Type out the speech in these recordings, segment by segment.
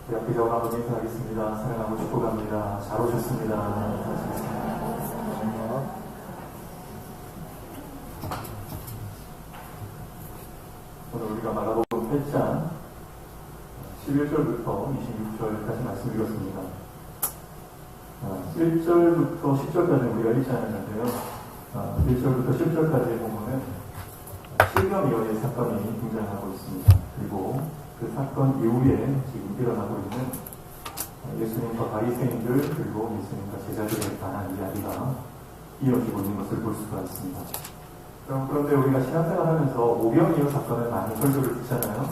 기자와 한번 인사하겠습니다. 사랑하고 축복합니다. 잘 오셨습니다. 오늘 우리가 마가복음 8장 11절부터 26절까지 말씀 읽었습니다. 1절부터 10절까지는 우리가 읽지 않았는데요. 1절부터 10절까지 보면은 실명이어의 사건이 등장하고 있습니다. 그리고 그 사건 이후에 지금 일어나고 있는 예수님과 바리새인들 그리고 예수님과 제자들에 관한 이야기가 이어지고 있는 것을 볼 수가 있습니다. 그런데 우리가 신앙생활하면서 오병이어 사건을 많이 설교를 듣잖아요.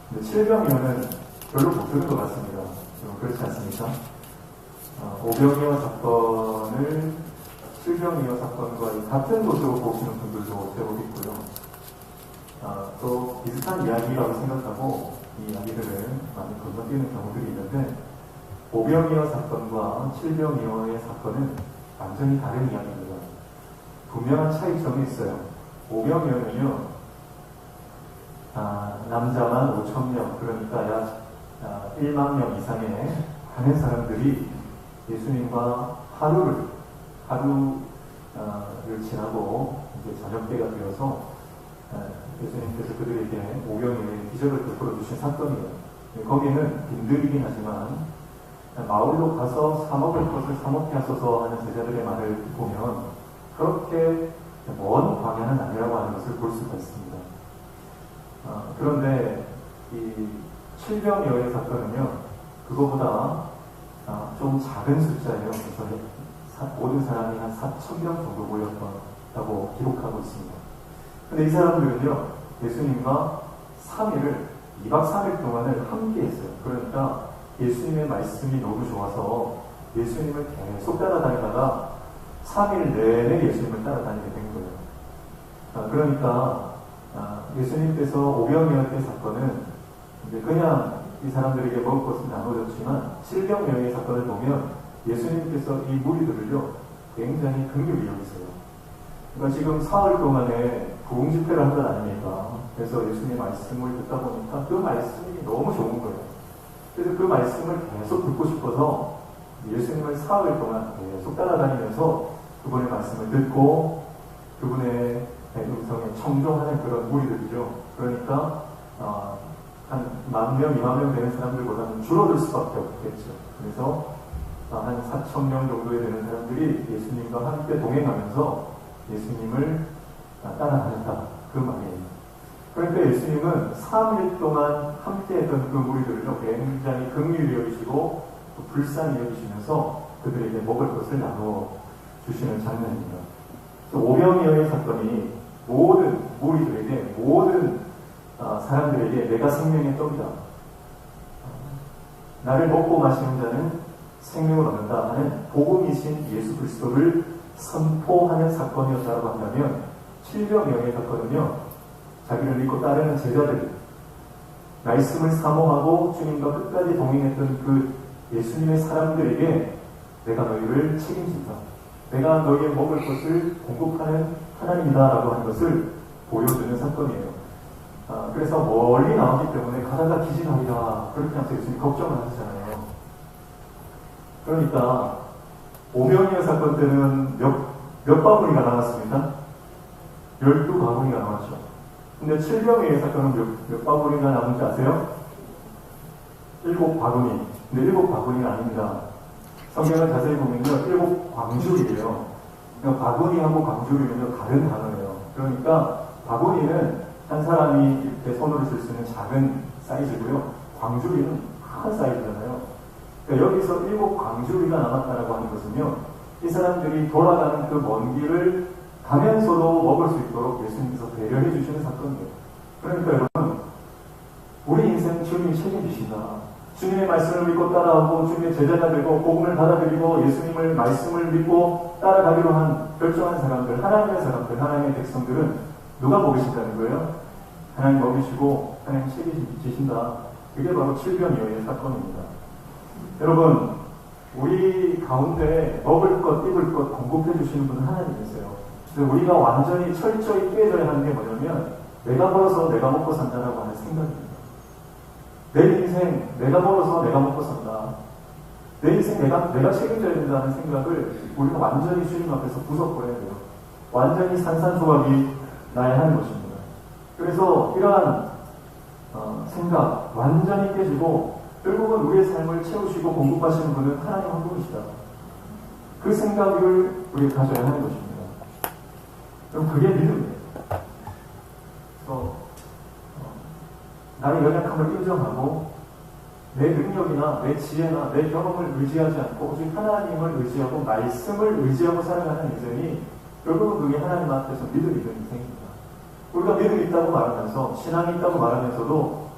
근데 칠병이어는 별로 못 들은 것 같습니다. 그렇지 않습니까? 오병이어 사건을 칠병이어 사건과 같은 것으로 보시는 분들도 제법 있고요. 또 비슷한 이야기라고 생각하고 이 이야기들을 많이 건너뛰는 경우들이 있는데, 오병이어 사건과 칠병이어의 사건은 완전히 다른 이야기입니다. 분명한 차이점이 있어요. 오병이어는요, 남자만 5,000명, 그러니까 약 1만 명 이상의 많은 사람들이 예수님과 하루를 지나고 이제 저녁 때가 되어서 예수님께서 그들에게 오병이어의 기적을 베풀어 주신 사건이에요. 거기는 빈들이긴 하지만 마을로 가서 사 먹을 것을 사 먹게 하소서 하는 제자들의 말을 보면 그렇게 먼 광야는 아니라고 하는 것을 볼 수가 있습니다. 그런데 이 칠병이어의 사건은요, 그거보다 좀 작은 숫자예요. 그래서 모든 사람이 한 4,000명 정도 모였다고 기록하고 있습니다. 근데 이 사람들은요, 예수님과 3일을 2박 3일 동안을 함께 했어요. 그러니까 예수님의 말씀이 너무 좋아서 예수님을 계속 따라다니다가 3일 내내 예수님을 따라다니게 된 거예요. 그러니까 예수님께서 오병이어 때 사건은 그냥 이 사람들에게 먹을 것을 나눠줬지만, 칠병이어의 사건을 보면 예수님께서 이 무리들을요 굉장히 긍휼히 여기세요. 그러니까 지금 사흘 동안에 부흥 집회를 한 건 아닙니까? 그래서 예수님의 말씀을 듣다 보니까 그 말씀이 너무 좋은 거예요. 그래서 그 말씀을 계속 듣고 싶어서 예수님을 사흘 동안 계속 따라다니면서 그분의 말씀을 듣고 그분의 음성에 청종하는 그런 무리들이죠. 그러니까 한 10,000명, 20,000명 되는 사람들보다는 줄어들 수밖에 없겠죠. 그래서 한 4,000명 정도에 되는 사람들이 예수님과 함께 동행하면서 예수님을 따라다녔다, 그 말이에요. 그러니까 예수님은 3일 동안 함께 했던 그 무리들을 굉장히 긍휼히 여기시고 또 불쌍히 여기시면서 그들에게 먹을 것을 나눠 주시는 장면입니다. 오병이어의 사건이 모든 무리들에게, 모든 사람들에게 내가 생명의 떡이다, 나를 먹고 마시는 자는 생명을 얻는다 하는 복음이신 예수 그리스도를 선포하는 사건이었다고 한다면, 칠병이어의 사건은요, 자기를 믿고 따르는 제자들, 말씀을 사모하고 주님과 끝까지 동행했던 그 예수님의 사람들에게 내가 너희를 책임진다, 내가 너희의 먹을 것을 공급하는 하나님이다 라고 하는 것을 보여주는 사건이에요. 그래서 멀리 나오기 때문에 가다가 기진하리라, 그렇게 하면서 예수님 걱정을 하시잖아요. 그러니까 오병이어 사건 때는 몇 바구니가 나왔습니다? 12바구니가 나왔죠. 근데 칠병이어 사건은 몇 바구니가 남은지 아세요? 7바구니. 근데 7바구니가 아닙니다. 성경을 자세히 보면요, 7광줄이에요. 그러니까 바구니하고 광줄이면요 다른 단어예요. 그러니까 바구니는 한 사람이 이렇게 손으로 쓸 수 있는 작은 사이즈고요, 광줄이는 큰 사이즈잖아요. 그러니까 여기서 7광줄이가 남았다라고 하는 것은요, 이 사람들이 돌아가는 그 먼 길을 가면서도 먹을 수 있도록 예수님께서 배려해 주시는 사건이에요. 그러니까 여러분, 우리 인생 주님이 책임지신다. 주님의 말씀을 믿고 따라하고 주님의 제자가 되고 복음을 받아들이고 예수님의 말씀을 믿고 따라가기로 한 결정한 사람들, 하나님의 사람들, 하나님의 백성들은 누가 보고 계신다는 거예요? 하나님 먹이시고 하나님 책임지신다. 그게 바로 칠병이어의 사건입니다. 여러분, 우리 가운데 먹을 것, 입을 것 공급해 주시는 분은 하나님이세요. 그래서 우리가 완전히 철저히 깨져야 하는 게 뭐냐면, 내가 벌어서 내가 먹고 산다라고 하는 생각입니다. 내 인생 내가 벌어서 내가 먹고 산다. 내 인생 내가 책임져야 된다는 생각을 우리가 완전히 주님 앞에서 부숴버려야 돼요. 완전히 산산조각이 나야 하는 것입니다. 그래서 이러한 생각 완전히 깨지고 결국은 우리의 삶을 채우시고 공급하시는 분은 하나님 한 분이시다. 그 생각을 우리가 가져야 하는 것입니다. 그럼 그게 믿음이에요. 그래서 나의 연약함을 인정하고 내 능력이나 내 지혜나 내 경험을 의지하지 않고 오직 하나님을 의지하고 말씀을 의지하고 살아가는 인생이 결국은 그게 하나님 앞에서 믿음이 있는 인생입니다. 우리가 믿음이 있다고 말하면서 신앙이 있다고 말하면서도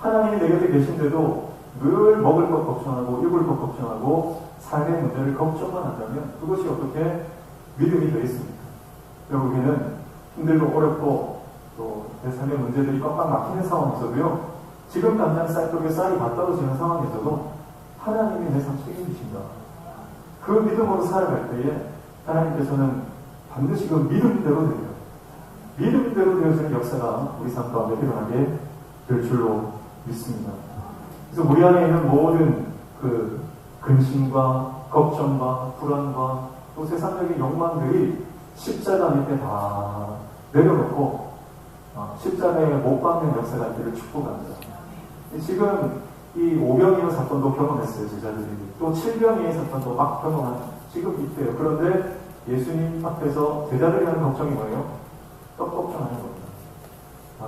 하나님이 내 곁에 계신데도 늘 먹을 것 걱정하고 입을 것 걱정하고 삶의 문제를 걱정만 한다면 그것이 어떻게 믿음이 되겠습니까? 결국에는 힘들고 어렵고 또 내 삶의 문제들이 꽉꽉 막히는 상황에서도요, 지금 당장 쌀떡에 쌀이 다 떨어지는 상황에서도 하나님이 내 삶 책임지신다. 그 믿음으로 살아갈 때에 하나님께서는 반드시 그 믿음대로 되요. 믿음대로 되어지는 역사가 우리 삶 가운데 일어나게 될 줄로 믿습니다. 그래서 우리 안에 있는 모든 그 근심과 걱정과 불안과 또 세상적인 욕망들이 십자가 밑에 다 내려놓고 십자가에 못 박는 역사가 있기를 축복합니다. 지금 이 오병이어 사건도 경험했어요, 제자들이. 또 칠병이어 사건도 막 경험한 지금 이때요. 그런데 예수님 앞에서 제자들이 하는 걱정이 뭐예요? 떡 걱정하는 겁니다.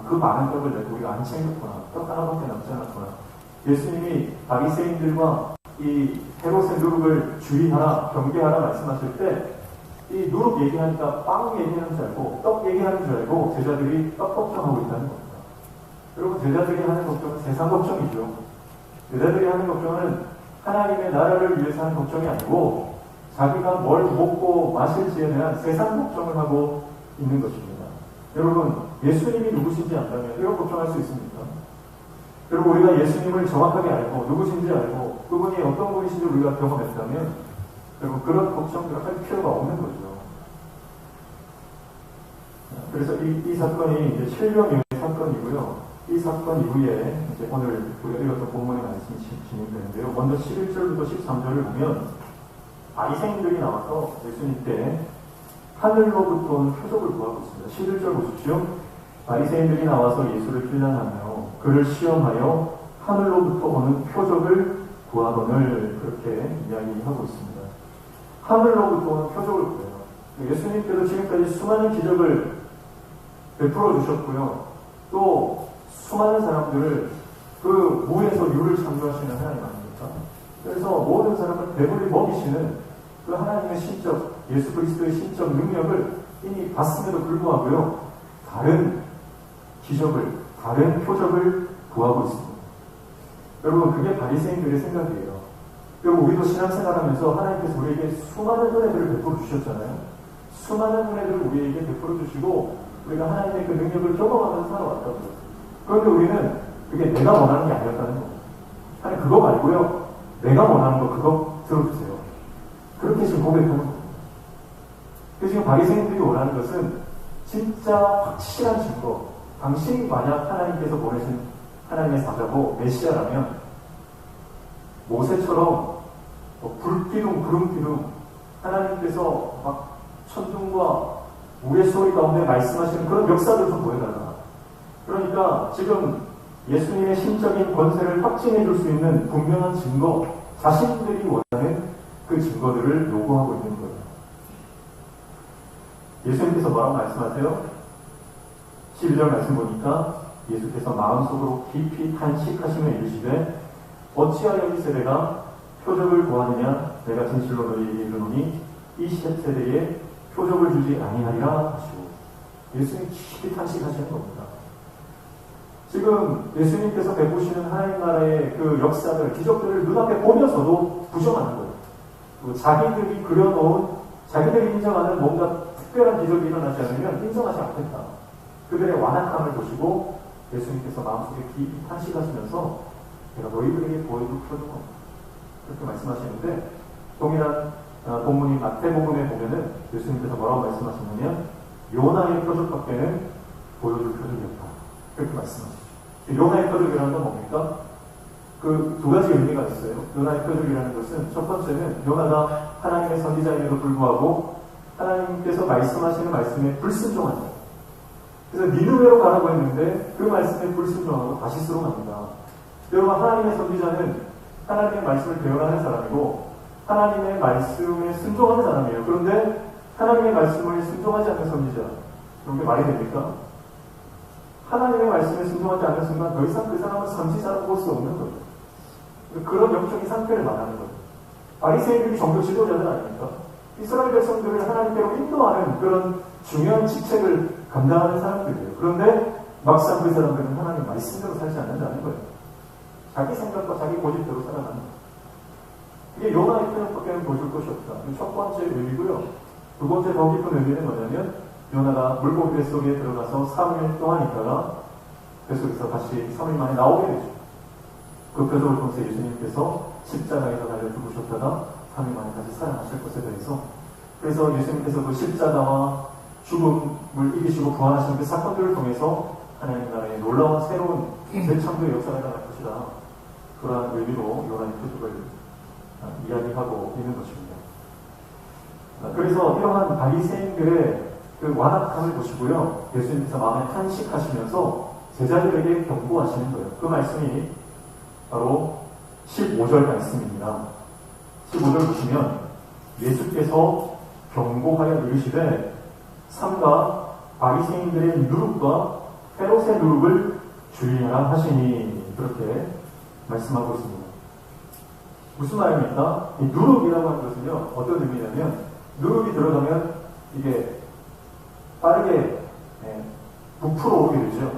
그 많은 떡을 내고 우리가 안 챙겼구나. 떡 하나밖에 남지 않았구나. 예수님이 바리새인들과 이 헤롯의 누룩을 주의하라, 경계하라 말씀하실 때 이 누룩 얘기하니까 빵 얘기하는 줄 알고 떡 얘기하는 줄 알고 제자들이 떡 걱정하고 있다는 겁니다. 여러분, 제자들이 하는 걱정은 세상 걱정이죠. 제자들이 하는 걱정은 하나님의 나라를 위해서 하는 걱정이 아니고 자기가 뭘 먹고 마실지에 대한 세상 걱정을 하고 있는 것입니다. 여러분, 예수님이 누구신지 안다면 이런 걱정할 수 있습니까? 그리고 우리가 예수님을 정확하게 알고 누구신지 알고 그분이 어떤 분이신지 우리가 경험했다면 여러분, 그런 걱정을 할 필요가 없는 거죠. 그래서 이 사건이 이제 칠병의 사건이고요. 이 사건 이후에 이제 오늘 우리가 읽었던 본문의 말씀이 진행되는데요. 먼저 11절부터 13절을 보면 바리새인들이 나와서 예수님께 하늘로부터 오는 표적을 구하고 있습니다. 11절 보십시오. 바리새인들이 나와서 예수를 비난하며 그를 시험하여 하늘로부터 오는 표적을 구하거늘 그렇게 이야기하고 있습니다. 하늘로부터 오는 표적을 구해요. 예수님께서 지금까지 수많은 기적을 베풀어 주셨고요. 또 수많은 사람들을 그 무에서 유를 창조하시는 하나님 아닙니까? 그래서 모든 사람을 배불리 먹이시는 그 하나님의 신적, 예수 그리스도의 신적 능력을 이미 봤음에도 불구하고요. 다른 기적을, 다른 표적을 구하고 있습니다. 여러분, 그게 바리새인들의 생각이에요. 그리고 우리도 신앙생활하면서 하나님께서 우리에게 수많은 은혜들을 베풀어 주셨잖아요. 수많은 은혜들을 우리에게 베풀어 주시고 우리가 하나님의 그 능력을 경험하면서 살아왔다고요. 그런데 우리는 그게 내가 원하는 게 아니었다는 겁니다. 아니, 그거 말고요. 내가 원하는 거 그거 들어주세요. 그렇게 지금 고백하는 겁니다. 그래서 지금 바리새인들이 원하는 것은 진짜 확실한 증거. 당신이 만약 하나님께서 보내신 하나님의 사자고 메시아라면 모세처럼 불기둥, 구름기둥 하나님께서 막 천둥과 우리의 소리 가운데 말씀하시는 그런 역사를 좀 보여달라. 그러니까 지금 예수님의 신적인 권세를 확증해 줄 수 있는 분명한 증거, 자신들이 원하는 그 증거들을 요구하고 있는 거예요. 예수님께서 뭐라고 말씀하세요? 11절 말씀 보니까 예수께서 마음속으로 깊이 탄식하시며 이르시되 어찌하여 이 세대가 표적을 구하느냐? 내가 진실로 너희에게 이르노니 이 세대에 표적을 주지 아니하리라 하시고 예수님이 깊이 탄식하시는 겁니다. 지금 예수님께서 베푸시는 하나님 나라의 그 역사들, 기적들을 눈앞에 보면서도 부정하는 거예요. 그 자기들이 그려놓은, 자기들이 인정하는 뭔가 특별한 기적이 일어나지 않으면 인정하지 않겠다. 그들의 완악함을 보시고 예수님께서 마음속에 깊이 탄식하시면서 내가 너희들에게 보여줄 표적은 그렇게 말씀하시는데, 동일한 본문인 마태복음에 보면은 예수님께서 뭐라고 말씀하시냐면 요나의 표적밖에는 보여줄 표적이 없다. 그렇게 말씀하시죠. 요나의 표적이라는 건 뭡니까? 그 두 가지 의미가 있어요. 요나의 표적이라는 것은 첫 번째는 요나가 하나님의 선지자임에도 불구하고 하나님께서 말씀하시는 말씀에 불순종한다. 그래서 니느웨로 가라고 했는데 그 말씀에 불순종하고 다시스로 갑니다. 여러분, 하나님의 선지자는 하나님의 말씀을 대언하는 사람이고 하나님의 말씀에 순종하는 사람이에요. 그런데 하나님의 말씀을 순종하지 않는 선지자, 그런 게 말이 됩니까? 하나님의 말씀에 순종하지 않는 순간 더 이상 그 사람은 선지자라고 볼 수 없는 거예요. 그런 영적인 상태를 말하는 거예요. 바리새인들이 종교 지도자들 아닙니까? 이스라엘 백성들을 하나님께로 인도하는 그런 중요한 직책을 감당하는 사람들이에요. 그런데 막상 그 사람들은 하나님 말씀대로 살지 않는다는 거예요. 자기 생각과 자기 고집대로 살아가는 거예요. 이게 요나의 표현밖에는 보실 것이 없다. 첫 번째 의미고요. 두 번째 더 깊은 의미는 뭐냐면 요나가 물고기 뱃속에 들어가서 3일 동안 있다가 뱃속에서 다시 3일 만에 나오게 되죠. 그 표적을 통해서 예수님께서 십자가에서 달려 죽으셨다가 3일 만에 다시 살아나실 것에 대해서, 그래서 예수님께서 그 십자가와 죽음을 이기시고 부활하시는 그 사건들을 통해서 하나님 나라의 놀라운 새로운 재창조의 역사가 일어날 것이다. 그러한 의미로 요나의 표적을 이야기하고 있는 것입니다. 그래서 이러한 바리새인들의 그 완악함을 보시고요, 예수님께서 마음에 탄식하시면서 제자들에게 경고하시는 거예요. 그 말씀이 바로 15절 말씀입니다. 15절 보시면 예수께서 경고하여 이르시되 삼가 바리새인들의 누룩과 헤롯의 누룩을 주의하라 하시니, 그렇게 말씀하고 있습니다. 무슨 말입니까? 이 누룩이라고 하는 것은요, 어떤 의미냐면 누룩이 들어가면 이게 빠르게 부풀어 오게 되죠.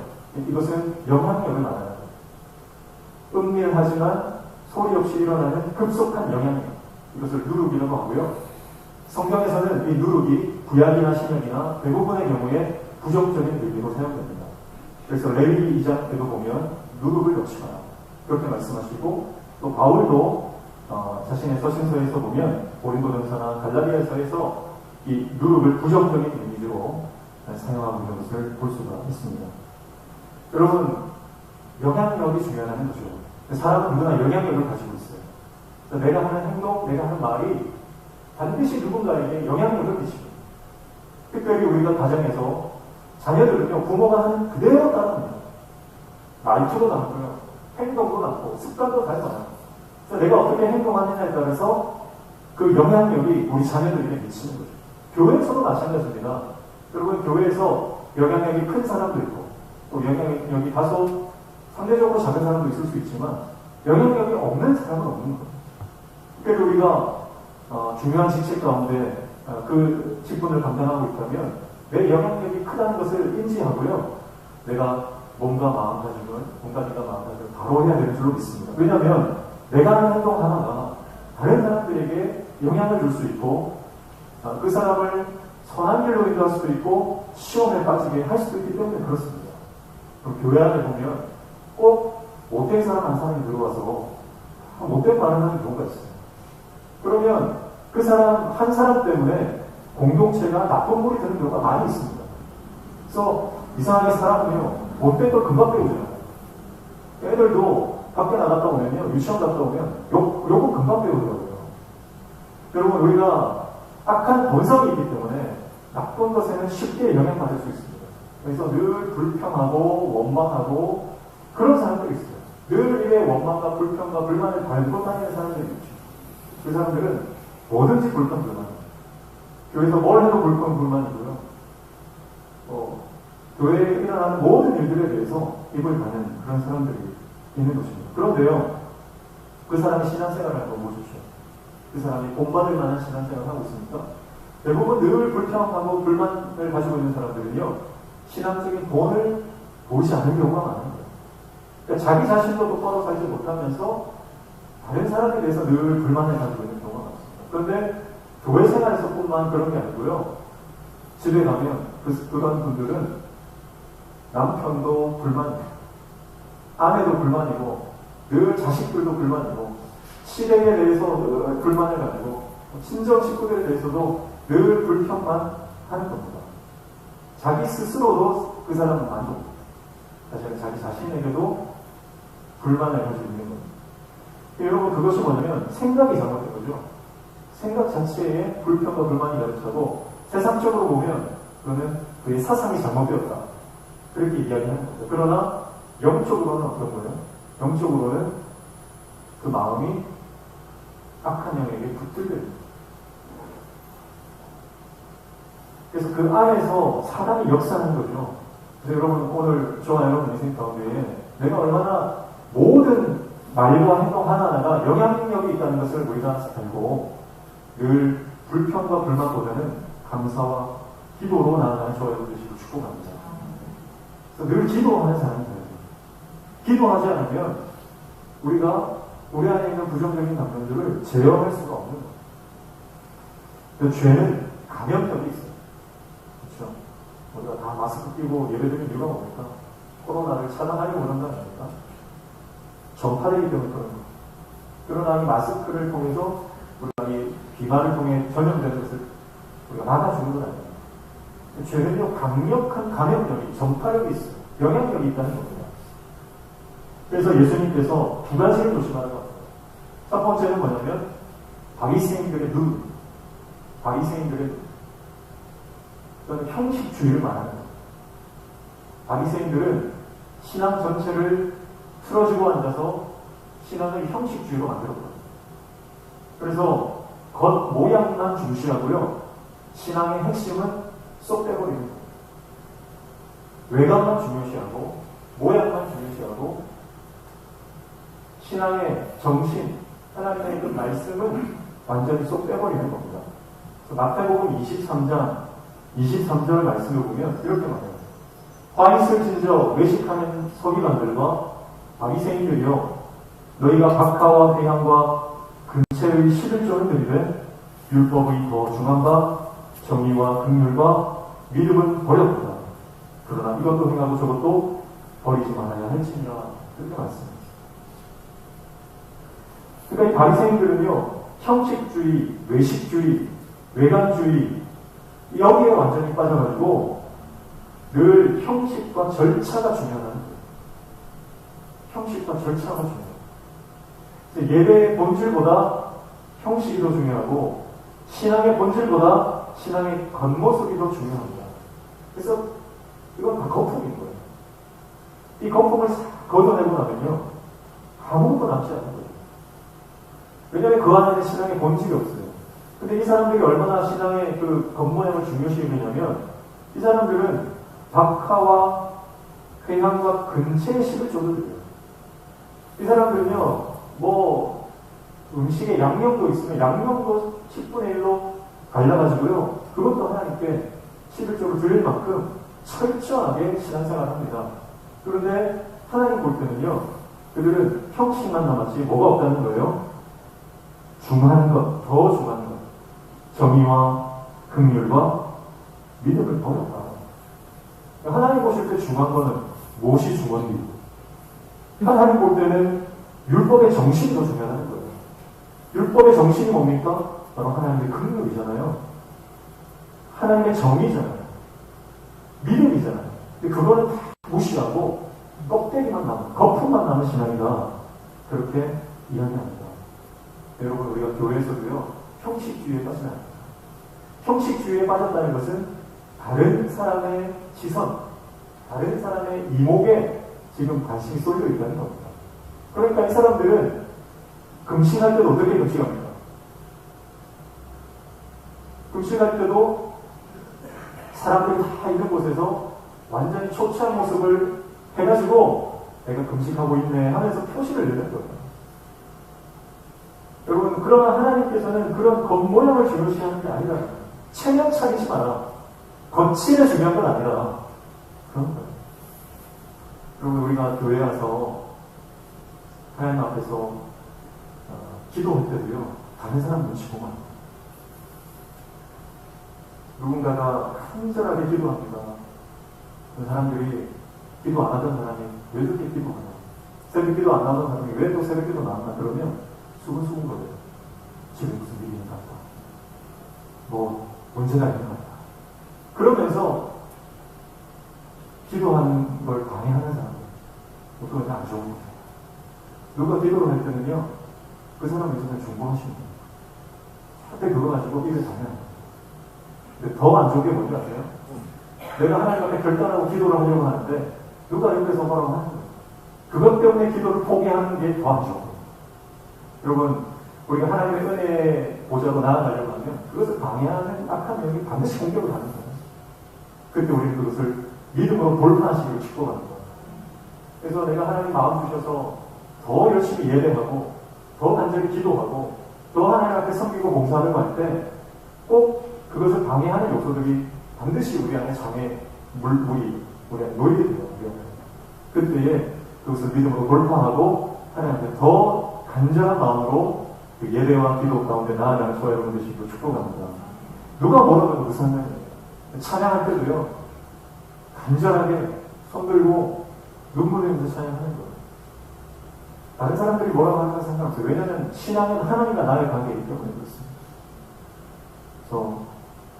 이것은 영향력을 말하는, 은밀하지만 소리 없이 일어나는 급속한 영향력, 이것을 누룩이라고 하고요. 성경에서는 이 누룩이 구약이나 신약이나 대부분의 경우에 부정적인 의미로 사용됩니다. 그래서 레위기 2장 때도 보면 누룩을 넣지 마라, 그렇게 말씀하시고, 또 바울도 자신의 서신서에서 보면 고린도전서나 갈라디아서에서 이 누룩을 부정적인 의미로 사용하고 있는 것을 볼 수가 있습니다. 여러분, 영향력이 중요하다는 거죠. 사람은 누구나 영향력을 가지고 있어요. 내가 하는 행동, 내가 하는 말이 반드시 누군가에게 영향력을 끼치고, 특별히 우리가 가정에서 자녀들은요, 부모가 하는 그대로 따라합니다. 말투도 남고요, 행동도 남고, 습관도 닮아요. 그래서 내가 어떻게 행동하느냐에 따라서 그 영향력이 우리 자녀들에게 미치는 거죠. 교회에서도 마찬가지입니다. 여러분, 교회에서 영향력이 큰 사람도 있고, 또 영향력이 다소 상대적으로 작은 사람도 있을 수 있지만, 영향력이 없는 사람은 없는 거예요. 그래서 우리가 중요한 직책 가운데 그 직분을 감당하고 있다면 내 영향력이 크다는 것을 인지하고요, 내가 몸과 마음가짐을, 몸과 마음가짐을 바로 해야 되는 줄로 믿습니다. 왜냐하면 내가 하는 행동 하나가 다른 사람들에게 영향을 줄 수 있고, 그 사람을 선한 길로 인도할 수도 있고 시험에 빠지게 할 수도 있기 때문에 그렇습니다. 그럼 교회 안에 보면 꼭 못된 사람 한 사람이 들어와서 못된 말을 하는 경우가 있어요. 그러면 그 사람 한 사람 때문에 공동체가 나쁜 물이 되는 경우가 많이 있습니다. 그래서 이상하게 사람은요, 못된 걸 금방 배우잖아요. 애들도 밖에 나갔다 오면요, 유치원 갔다 오면 요거 금방 배우더라고요. 여러분, 우리가 악한 본성이 있기 때문에 나쁜 것에는 쉽게 영향받을 수 있습니다. 그래서 늘 불평하고 원망하고 그런 사람들이 있어요. 늘 이래 원망과 불평과 불만을 달고 다니는 사람들이 있죠. 그 사람들은 뭐든지 불평 불만이에요. 교회에서 뭘 해도 불평 불만이고요. 교회에 일어나는 모든 일들에 대해서 입을 가는 그런 사람들이 있는 것입니다. 그런데요, 그 사람이 신앙생활을 한번 보십시오. 그 사람이 본받을 만한 신앙생활을 하고 있습니까? 대부분 늘 불평하고 불만을 가지고 있는 사람들은요, 신앙적인 본을 보이지 않는 경우가 많은 거예요. 그러니까 자기 자신도 똑바로 살지 못하면서 다른 사람에 대해서 늘 불만을 가지고 있는 경우가 많습니다. 그런데 교회 생활에서뿐만 그런 게 아니고요, 집에 가면 그런 분들은 남편도 불만이고, 아내도 불만이고, 늘 자식들도 불만이고, 시댁에 대해서 늘 불만을 가지고, 친정 식구들에 대해서도 늘 불평만 하는 겁니다. 자기 스스로도 그 사람은 만족. 사실은 자기 자신에게도 불만을 가지고 있는 겁니다. 여러분, 그것이 뭐냐면 생각이 잘못된 거죠. 생각 자체에 불평과 불만이 가득 차고 세상적으로 보면 그거는 그의 사상이 잘못되었다. 그렇게 이야기하는 거죠. 그러나 영적으로는 어떤 거예요? 영적으로는 그 마음이 악한 영에게 붙들려요. 그래서 그 안에서 사단이 역사하는 거죠. 그래서 여러분, 오늘 저와 여러분 인생 가운데 내가 얼마나 모든 말과 행동 하나하나가 영향력이 있다는 것을 우리가 알고 늘 불평과 불만보다는 감사와 기도로 나아가는 저와 여러분 되시고 축복합니다. 그래서 늘 기도하는 사람이 돼요. 기도하지 않으면 우리가 우리 안에 있는 부정적인 감정들을 제어할 수가 없는 거예요. 그래서 죄는 감염력이 있어요. 그렇죠? 우리가 다 마스크 끼고 예배드리는 이유가 뭡니까? 코로나를 차단하려고 그런 거 아닙니까? 전파되기 때문에 그런 거예요. 그러나 이 마스크를 통해서 우리가 이 비말을 통해 전염되는 것을 우리가 막아주는 건 아니에요. 죄는요, 강력한 감염력이, 전파력이 있어요. 영향력이 있다는 겁니다. 그래서 예수님께서 두 가지를 조심하는 것 같아요. 첫 번째는 뭐냐면 바리새인들의 눈, 바리새인들의 눈. 이건 형식주의를 말하는 거예요. 바리새인들은 신앙 전체를 틀어지고 앉아서 신앙을 형식주의로 만들었거든요. 그래서 겉 모양만 중시하고요, 신앙의 핵심은 쏙 빼버리는 거예요. 외관만 중요시하고 모양만 중요시하고 신앙의 정신, 하나님의 그 말씀은 완전히 쏙 빼버리는 겁니다. 마태복음 23절 말씀을 보면 이렇게 말해요. 화 있을 진저 외식하는 서기관들과 바리새인들이여, 너희가 박하와 회향과 근체의 11조를 드리되 율법의 더 중한 바 정의와 긍휼과 믿음은 버렸구나. 그러나 이것도 행하고 저것도 버리지 말아야 할지니라. 이렇게 말씀합니다. 그러니까 이 바리새인들은요, 형식주의, 외식주의, 외관주의, 여기에 완전히 빠져가지고 늘 형식과 절차가 중요하다는 거예요. 형식과 절차가 중요해요. 예배의 본질보다 형식이 더 중요하고 신앙의 본질보다 신앙의 겉모습이 더 중요합니다. 그래서 이건 다 거품인 거예요. 이 거품을 걷어내고 나면요, 아무것도 남지 않는 거예요. 왜냐하면 그 안에는 신앙의 본질이 없어요. 근데 이 사람들이 얼마나 신앙의 그 겉모양을 중요시 여기냐면, 이 사람들은 박하와 회향과 근체의 11조를 드려요. 이 사람들은요, 뭐 음식에 양념도 있으면 양념도 10분의 1로 갈라가지고요, 그것도 하나님께 11조를 드릴 만큼 철저하게 신앙생활을 합니다. 그런데 하나님 볼 때는요, 그들은 형식만 남았지 뭐가 없다는 거예요? 중한 것, 더 중한 것, 정의와 긍휼과 믿음을 버렸다. 하나님 보실 때 중한 거는 무엇이 중요한지, 하나님 볼 때는 율법의 정신이 더 중요하다는 거예요. 율법의 정신이 뭡니까? 바로 하나님의 긍휼이잖아요. 하나님의 정의잖아요. 믿음이잖아요. 근데 그거는 다 무시하고 껍데기만 남은, 거품만 남은 신앙이다. 그렇게 이야기합니다. 여러분, 우리가 교회에서도요, 형식주의에 빠지면 안 됩니다. 형식주의에 빠졌다는 것은 다른 사람의 시선, 다른 사람의 이목에 지금 관심이 쏠려 있다는 겁니다. 그러니까 이 사람들은 금식할 때도 어떻게 금식합니까? 금식할 때도 사람들이 다 있는 곳에서 완전히 초췌한 모습을 해가지고 내가 금식하고 있네 하면서 표시를 내는 거예요. 여러분, 그러나 하나님께서는 그런 겉모양을 중요시하는 게 아니라, 체면 차리지 마라, 겉칠에 중요한 건 아니라 그런 거예요. 여러분, 우리가 교회에 와서 하나님 앞에서 기도할 때도요, 다른 사람 눈치 보면 안 돼요. 누군가가 간절하게 기도합니다. 그 사람들이 기도 안 하던 사람이 왜 그렇게 기도하나, 새벽 기도 안 하던 사람이 왜 또 새벽 기도 나왔나, 그러면 수근수근 거려요. 집에 무슨 일이 있는 것 같다, 뭐 문제가 있는 것 같다, 그러면서 기도하는 걸 방해하는 사람들. 기도를 할 때는요, 그 사람의 손을 중보하십니다. 절대 그거 가지고 입을 닫아요. 근데 더 안 좋은 게 뭔지 아세요? 내가 하나님 앞에 결단하고 기도를 하려고 하는데 누가 옆에서 뭐라고 하는 거예요. 그것 때문에 기도를 포기하는 게 더 안 좋아요. 여러분, 우리가 하나님의 은혜의 보좌로 나아가려고 하면 그것을 방해하는 악한 영이 반드시 공격을 하는 거예요. 그때 우리는 그것을 믿음으로 돌파하시기를 축복합니다. 그래서 내가 하나님 마음 주셔서 더 열심히 예배하고 더 간절히 기도하고 또 하나님 앞에 섬기고 봉사하려고 할 때 꼭 그것을 방해하는 요소들이 반드시 우리 안에 장애 물이 우리 안에 놓이게 돼요. 그때에 그것을 믿음으로 돌파하고 하나님 앞에 더 간절한 마음으로 그 예배와 기도 가운데 나아가는 저와 여러분 되시기를 축복합니다. 누가 뭐라도 그 상관이에요. 찬양할 때도요, 간절하게 손 들고 눈물 흘리면서 찬양하는 거예요. 다른 사람들이 뭐라고 하는 건 상관없어요. 왜냐하면 신앙은 하나님과 나의 관계이기 때문에 그렇습니다. 그래서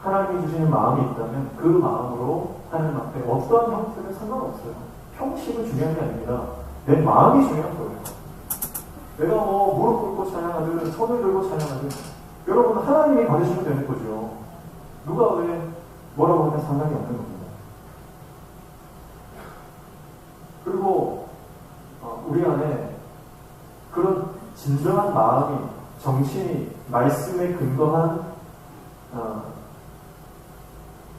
하나님이 주시는 마음이 있다면 그 마음으로 하나님 앞에 어떠한 형태는 상관없어요. 형식은 중요한 게 아닙니다. 내 마음이 중요한 거예요. 내가 뭐 무릎 꿇고 찬양하든 손을 들고 찬양하든 여러분 하나님이 받으시면 되는 거죠. 누가 왜 뭐라고 하면 상관이 없는 겁니다. 그리고 우리 안에 그런 진정한 마음이 정신이 말씀에 근거한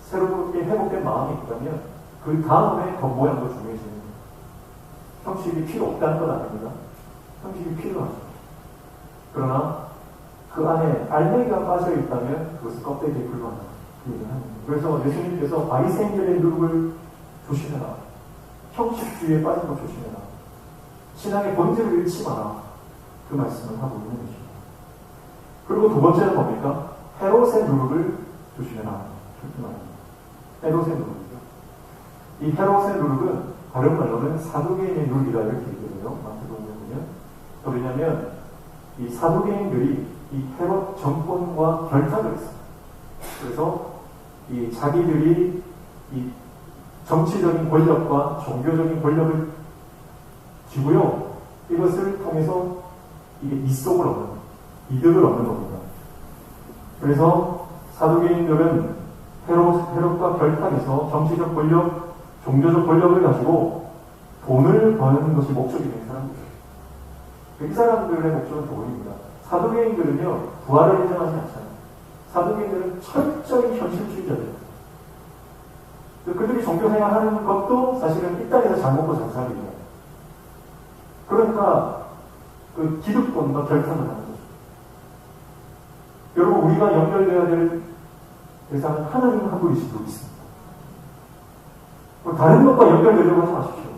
새롭게 회복된 마음이 있다면 그 다음에 겉모양도 중요해지는 거예요. 형식이 필요 없다는 건 아닙니다. 형식이 필요하죠. 그러나 그 안에 알맹이가 빠져 있다면 그것은 껍데기에 불과하다. 그 얘기를 합니다. 그래서 예수님께서 바리새인들의 누룩을 조심해라. 형식주의에 빠진 것 조심해라. 신앙의 본질을 잃지 마라. 그 말씀을 하고 있는 것입니다. 그리고 두 번째는 뭡니까? 헤롯의 누룩을 조심해라. 그렇게 말합니다. 헤롯의 누룩이죠. 이 헤롯의 누룩은 다른 말로는 사두개인의 누룩이라 이렇게 얘기해요. 마태복음에 보면. 왜냐하면 이 사두개인들이 이 헤롯 정권과 결탁을 했어요. 그래서 이 자기들이 이 정치적인 권력과 종교적인 권력을 쥐고요. 이것을 통해서 이게 이속을 얻는, 이득을 얻는 겁니다. 그래서 사두개인들은 헤롯과 결탁해서 정치적 권력, 종교적 권력을 가지고 돈을 버는 것이 목적이 된 사람들이에요. 이 사람들의 목적은 돈입니다. 사두개인들은요, 부활을 인정하지 않잖아요. 사두개인들은 철저히 현실주의자들이에요. 그들이 종교생활 하는 것도 사실은 이 땅에서 잘 먹고 잘 살기예요. 그러니까 그 기득권과 결탁을 하는 거죠. 여러분, 우리가 연결되어야 될 대상은 하나님 한 분이시고 있습니다. 다른 것과 연결되려고 하지 마십시오.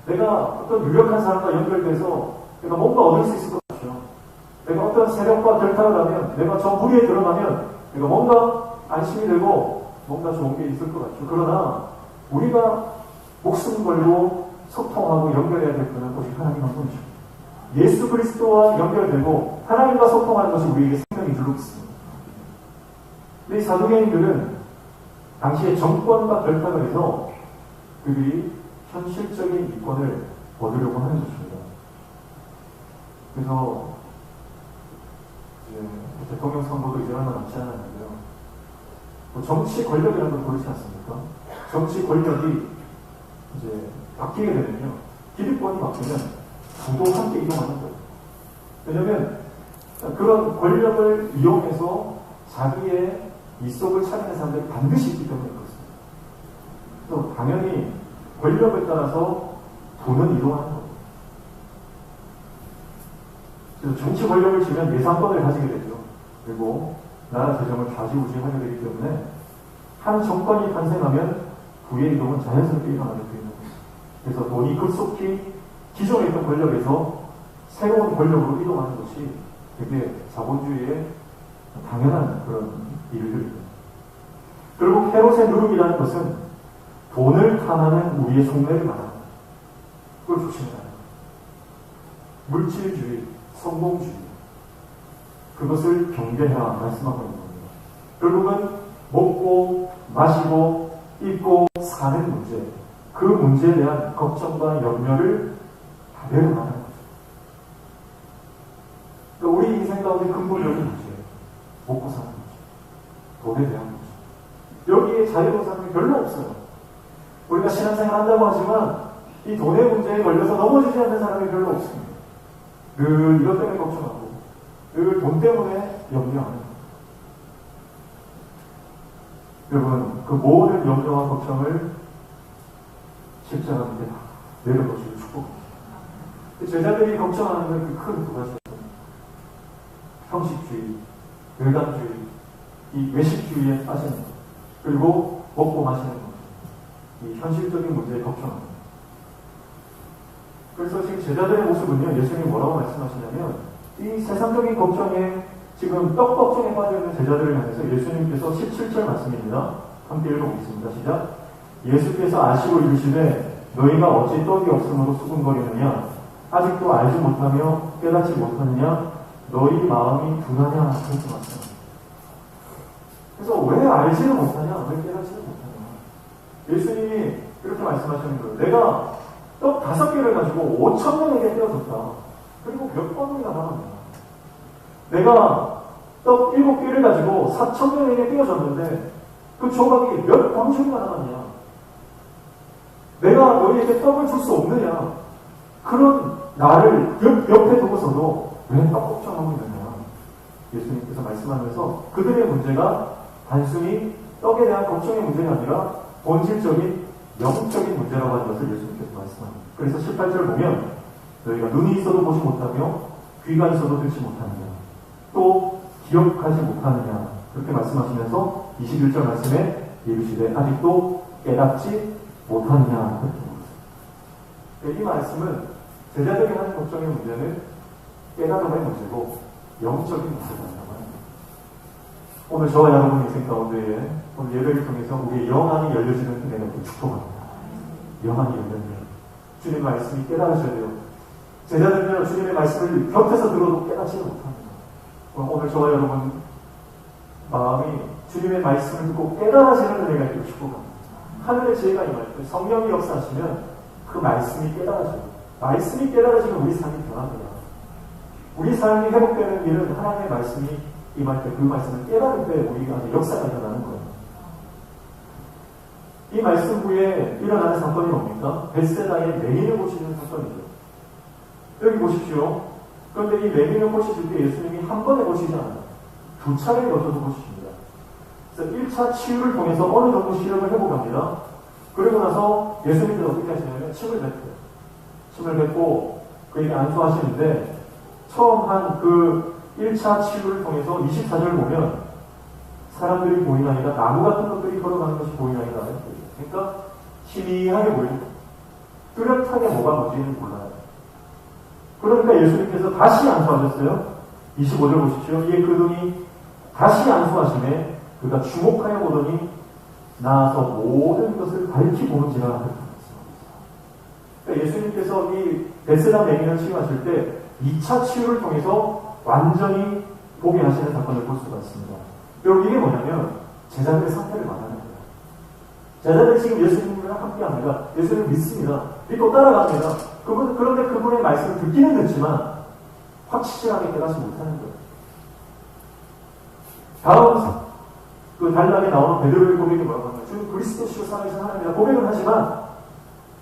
내가 어떤 유력한 사람과 연결돼서 내가 뭔가 얻을 수 있을 것 같죠. 내가 어떤 세력과 결탁을 하면, 내가 저 무리에 들어가면 내가 뭔가 안심이 되고 뭔가 좋은 게 있을 것 같죠. 그러나 우리가 목숨 걸고 소통하고 연결해야 될 분은 오직 하나님 한 분이죠. 예수 그리스도와 연결되고 하나님과 소통하는 것이 우리에게 생명이 줄로 있습니다. 근데 이 사두개인들은 당시에 정권과 결탁을 해서 그들이 현실적인 이권을 얻으려고 하는 것입니다. 그래서 이제 대통령 선거도 이제 얼마 남지 않았는데요. 정치 권력이라는 걸 보이지 않습니까? 정치 권력이 이제 바뀌게 되면요, 기득권이 바뀌면 부도 함께 이동하는 거예요. 왜냐하면 그런 권력을 이용해서 자기의 이속을 찾는 사람들이 반드시 있기 때문에 그렇습니다. 또 당연히 권력을 따라서 돈은 이동하는 거예요. 그래서 정치 권력을 쥐면 예산권을 가지게 되죠. 그리고 나라 재정을 좌지우지하게 되기 때문에 한 정권이 탄생하면 부의 이동은 자연스럽게 일어나게 되는 거예요. 그래서 돈이 급속히 기존에 있던 권력에서 새로운 권력으로 이동하는 것이 되게 자본주의의 당연한 그런 일들입니다. 결국 헤롯의 누룩이라는 것은 돈을 탐하는 우리의 속내를 말합니다. 그걸 조심해야 해요. 물질주의, 성공주의, 그것을 경계해라 말씀하고 있는 겁니다. 결국은 먹고 마시고 입고 사는 문제, 그 문제에 대한 걱정과 염려를 다 내려가는 거죠. 우리 인생 가운데 근본적인 문제예요. 먹고 사는 문제, 돈에 대한 문제. 여기에 자유로운 사람이 별로 없어요. 우리가 신앙생활 한다고 하지만 이 돈의 문제에 걸려서 넘어지지 않는 사람이 별로 없습니다. 늘 이것 때문에 걱정하고 늘 돈 때문에 염려하는. 여러분, 그 모든 염려와 걱정을 십자가 밑에 내려놓으시고 축복합니다. 제자들이 걱정하는 건 그 큰 두 가지입니다. 형식주의, 열감주의, 이 외식주의에 빠지는 것, 그리고 먹고 마시는 것, 이 현실적인 문제에 걱정합니다. 그래서 지금 제자들의 모습은요, 예수님이 뭐라고 말씀하시냐면, 이 세상적인 걱정에 지금 떡 걱정에 빠져있는 제자들을 향해서 예수님께서 17절 말씀입니다. 함께 읽어보겠습니다. 시작. 예수께서 아시고 이르시되 너희가 어찌 떡이 없음으로 수군거리느냐, 아직도 알지 못하며 깨닫지 못하느냐, 너희 마음이 둔하냐, 그렇게 말씀합니다. 그래서 왜 알지는 못하냐, 왜 깨닫지는 못하냐. 예수님이 이렇게 말씀하시는 거예요. 내가 떡 5개를 가지고 5,000명에게 떼어줬다. 그리고 몇 번이나 나갑니다. 내가 떡 7개를 가지고 4,000명에게 떼어줬는데 그 조각이 몇 광주가 나갔냐. 내가 너희에게 떡을 줄 수 없느냐. 그런 나를 옆에 두고서도 왜 떡 걱정하고 있느냐. 예수님께서 말씀하면서 그들의 문제가 단순히 떡에 대한 걱정의 문제가 아니라 본질적인 영적인 문제라고 하는 것을 예수님께서 말씀합니다. 그래서 18절 보면 너희가 눈이 있어도 보지 못하며 귀가 있어도 듣지 못하느냐, 또 기억하지 못하느냐, 그렇게 말씀하시면서 21절 말씀에 이르시되 아직도 깨닫지 못하느냐, 그렇게 말씀합니다. 이 말씀은 제자들이 하는 걱정의 문제는 깨달음의 문제고 영적인 문제가 아니라고 합니다. 오늘 저와 여러분 인생 가운데에 오늘 예배를 통해서 우리의 영안이 열려지는 은혜가 축복합니다. 영안이 열려져요. 주님의 말씀이 깨달으셔야 돼요. 제자들은 주님의 말씀을 곁에서 들어도 깨닫지는 못합니다. 오늘 저와 여러분 마음이 주님의 말씀을 듣고 깨달아지는 은혜가 있기를 축복합니다. 하늘의 지혜가 임할 때 성령이 역사하시면 그 말씀이 깨달아져요. 말씀이 깨달아지면 우리 삶이 변합니다. 우리 삶이 회복되는 일은 하나님의 말씀이 임할 때 그 말씀을 깨달을 때 우리가 역사가 일어나는 거예요. 이 말씀 후에 일어나는 사건이 뭡니까? 벳세다의 맹인을 고치는 사건이죠. 여기 보십시오. 그런데 이 맹인을 고치실 때 예수님이 한 번에 고치지 않아요. 2차례에 걸쳐서 고치십니다. 그래서 1차 치유를 통해서 어느 정도 시력을 회복합니다. 그리고 나서 예수님께서 어떻게 하시냐면 침을 뱉어요. 침을 뱉고 그에게 안수하시는데 처음 한 그 1차 치유를 통해서 24절을 보면 사람들이 보이나이다, 나무 같은 것들이 걸어가는 것이 보이나이다. 그러니까 희미하게 보이는, 뚜렷하게 뭐가 뭔지는 몰라요. 그러니까 예수님께서 다시 안수하셨어요. 25절 보십시오. 이에 그분이 다시 안수하심에 그가 주목하여 보더니 나아서 모든 것을 밝히 보는지라 그렇게 말씀합니다. 그러니까 예수님께서 이 벳세다 맹인을 치유하실 때 2차 치유를 통해서 완전히 보게 하시는 사건을 볼 수가 있습니다. 여러분, 이게 뭐냐면 제자들의 상태를 말하는 거예요. 제자들이 지금 예수님과 함께합니다. 예수님을 믿습니다. 믿고 따라갑니다. 그런데 그분의 말씀을 듣기는 듣지만 확실하게 깨닫지 못하는 거예요. 다음 그 단락에 나오는 베드로의 고백이 뭐라고 하냐면 주는 그리스도시로 살아계신 하나님이라 고백을 하지만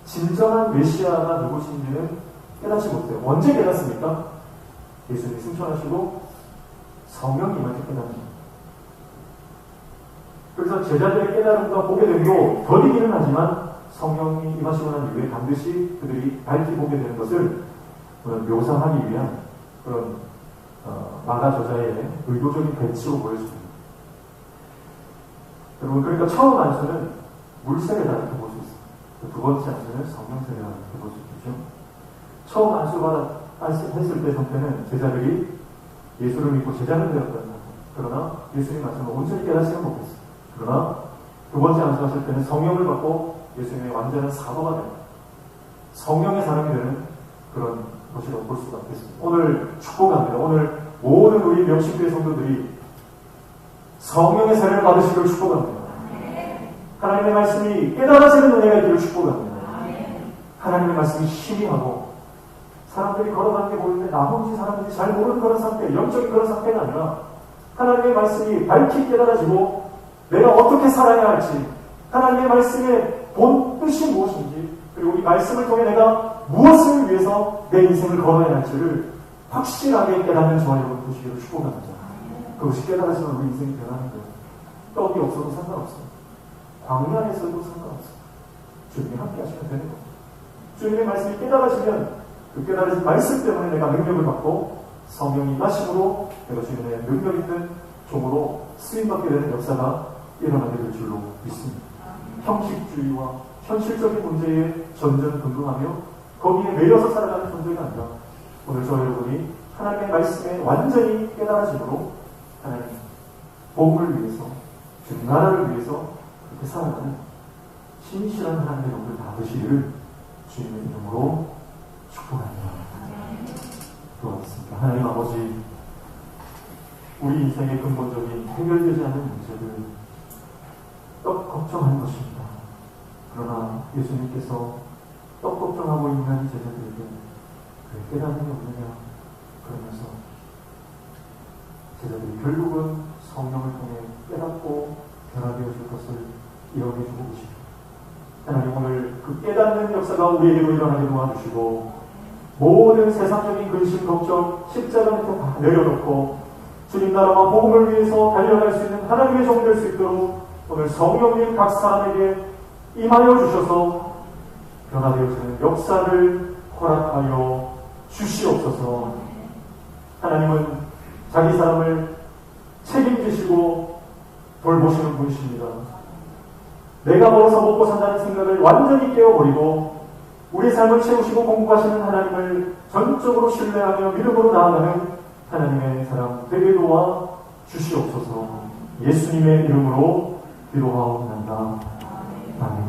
진정한 메시아가 누구신지는 깨닫지 못해요. 언제 깨닫습니까? 예수님이 승천하시고 성령이 임할 때 깨닫습니다. 그래서 제자들의 깨달음과 보게 되고 더디기는 하지만 성령이 임하시고 난 이후에 반드시 그들이 밝히 보게 되는 것을 묘사하기 위한 그런 마가 저자의 의도적인 배치로 보여집니다. 여러분, 그러니까 처음 안수는 물세례다 이렇게 볼 수 있습니다. 두 번째 안수는 성령세례다 이렇게 볼 수 있죠. 처음 안수했을 때 상태는 제자들이 예수를 믿고 제자가 되었다는 사건. 그러나 예수님 말씀을 온전히 깨닫지는 못했습니다. 그러나 두 번째 안수하실 때는 성령을 받고 예수님의 완전한 사도가 되는, 성령의 사람이 되는 그런 것이라고 볼 수가 있겠습니다. 오늘 축복합니다. 오늘 모든 우리 명식교회 성도들이 성령의 세례를 받으시기를 축복합니다. 하나님의 말씀이 깨달아지는 은혜가 있기를 축복합니다. 하나님의 말씀이 희미하고 사람들이 걸어가는 게 보이는데 나머지 사람들이 잘 모르는 그런 상태, 영적인 그런 상태가 아니라 하나님의 말씀이 밝히 깨달아지고 내가 어떻게 살아야 할지, 하나님의 말씀의 본 뜻이 무엇인지, 그리고 이 말씀을 통해 내가 무엇을 위해서 내 인생을 걸어야 할지를 확실하게 깨닫는 저와 여러분 되시기를 축복합니다. 그것이 깨달아지면 우리 인생이 변하는 거예요. 떡이 없어도 상관없어요. 광야에서도 상관없어요. 주님이 함께 하시면 되는 겁니다. 주님의 말씀이 깨달아지면 그 깨달아진 말씀 때문에 내가 능력을 받고 성령이 임하심으로 내가 주님의 능력 있는 종으로 쓰임받게 되는 역사가 일어나게 될 줄로 믿습니다. 형식주의와 현실적인 문제에 전전긍긍하며 거기에 매여서 살아가는 존재가 아니라 오늘 저 여러분이 하나님의 말씀에 완전히 깨달아짐으로 하나님 복음을 위해서 주 나라를 위해서 그렇게 살아가는 신실한 하나님의 영을 받으시기를 주님의 이름으로 축복합니다. 그렇습니다. 하나님 아버지, 우리 인생의 근본적인 해결되지 않는 문제를 떡 걱정하는 것입니다. 그러나 예수님께서 떡 걱정하고 있는 제자들에게 그 깨닫는 게 없느냐 그러면서 제자들이 결국은 성령을 통해 깨닫고 변화되어질 것을 이야기해 주고 계십니다. 하나님 오늘 그 깨닫는 역사가 우리에게도 일어나게 도와주시고 모든 세상적인 근심, 걱정, 십자가 밑에 다 내려놓고 주님 나라와 복음을 위해서 달려갈 수 있는 하나님의 종 될 수 있도록 오늘 성령님 각 사람에게 임하여 주셔서 변화되어지는 역사를 허락하여 주시옵소서. 하나님은 자기 사람을 책임지시고 돌보시는 분이십니다. 내가 벌어서 먹고 산다는 생각을 완전히 깨워버리고 우리 삶을 채우시고 공부하시는 하나님을 전적으로 신뢰하며 믿음으로 나아가는 하나님의 사람 되게 도와 주시옵소서. 예수님의 이름으로 기도하옵나이다. 아멘.